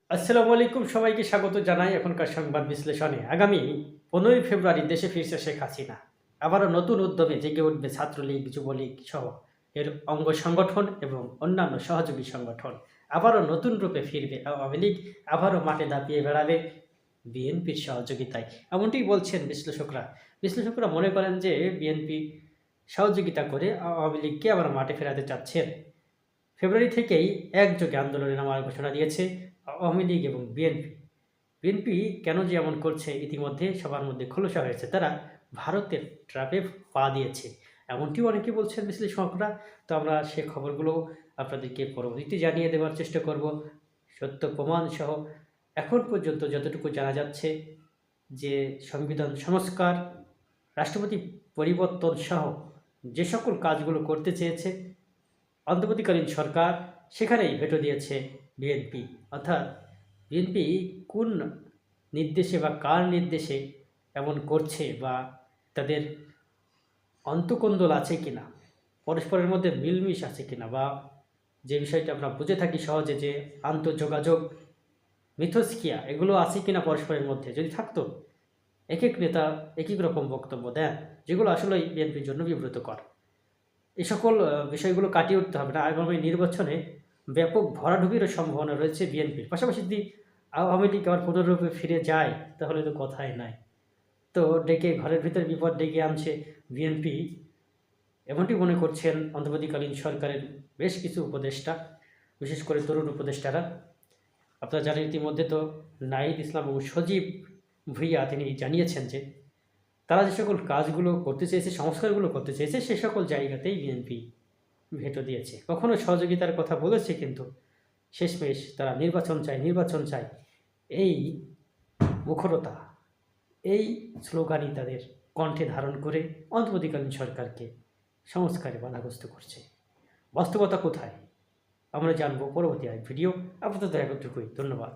আসসালামু আলাইকুম, সবাইকে স্বাগত জানাই এখনকার সংবাদ বিশ্লেষণে। আগামী 15ই ফেব্রুয়ারি দেশে ফিরছে শেখ হাসিনা। আবারও নতুন উদ্যমে জেগে উঠবে ছাত্রলীগ, যুবলীগ সহ এর অঙ্গ সংগঠন এবং অন্যান্য সহযোগী সংগঠন। আবারও নতুন রূপে ফিরবে আওয়ামী লীগ, আবারও মাঠে দাপিয়ে বেড়াবে বিএনপির সহযোগিতায়। এমনটিই বলছেন বিশ্লেষকরা। বিশ্লেষকরা মনে করেন যে বিএনপি সহযোগিতা করে আওয়ামী লীগকে আবার মাঠে ফেরাতে চাচ্ছেন। ফেব্রুয়ারি থেকেই একযোগে আন্দোলনে নামার ঘোষণা দিয়েছে আওয়ামী লীগ এবং বিএনপি। বিএনপি কেন যে এমন করছে ইতিমধ্যে সবার মধ্যে খোলসা হয়েছে। তারা ভারতের ট্র্যাপে পা দিয়েছে, এমনটিও অনেকে বলছেন বিশ্লেষকরা। তো আমরা সে খবরগুলো আপনাদেরকে পরবর্তীতে জানিয়ে দেওয়ার চেষ্টা করব, সত্য প্রমাণ সহ। এখন পর্যন্ত যতটুকু জানা যাচ্ছে যে সংবিধান সংস্কার, রাষ্ট্রপতি পরিবর্তন সহ যে সকল কাজগুলো করতে চেয়েছে অন্তর্বর্তীকালীন সরকার, সেখানেই ভেটো দিয়েছে বিএনপি। অর্থাৎ বিএনপি কোন নির্দেশে বা কার নির্দেশে এমন করছে, বা তাদের অন্তকোন্দল আছে কিনা, পরস্পরের মধ্যে মিলমিশ আছে কিনা, বা যে বিষয়টা আমরা বুঝে থাকি সহজে যে আন্তঃযোগাযোগ মিথস্ক্রিয়া এগুলো আছে কিনা পরস্পরের মধ্যে, যদি থাকতো এক এক নেতা এক এক রকম বক্তব্য দেন, যেগুলো আসলেই বিএনপির জন্য বিব্রতকর। এই সকল বিষয়গুলো কাটিয়ে উঠতে হবে না। আগামী নির্বাচনে ব্যাপক ভরাডুবিরও সম্ভাবনা রয়েছে বিএনপির। পাশাপাশি যদি আওয়ামী লীগ আবার পুনরূপে ফিরে যায়, তাহলে তো কথাই নাই। তো ডেকে ঘরের ভিতরে বিপদ ডেকে আনছে বিএনপি, এমনটি মনে করছেন অন্তর্বর্তীকালীন সরকারের বেশ কিছু উপদেষ্টা, বিশেষ করে তরুণ উপদেষ্টারা। আপনারা জানেন ইতিমধ্যে তো নাহিদ ইসলাম এবং সজীব ভুঁইয়া তিনি জানিয়েছেন যে তারা যে সকল কাজগুলো করতে চেয়েছে, সংস্কারগুলো করতে চেয়েছে, সে সকল জায়গাতেই বিএনপি ভেটো দিয়েছে। কখনো সহযোগিতার কথা বলেছে, কিন্তু শেষমেশ তারা নির্বাচন চাই এই মুখরতা, এই স্লোগানই তাদের কণ্ঠে ধারণ করে অন্তর্বর্তীকালীন সরকারকে সংস্কারে বাধাগ্রস্ত করছে। বাস্তবতা কোথায় আমরা জানবো পরবর্তী এক ভিডিও। আপাতত এতটুকুই, ধন্যবাদ।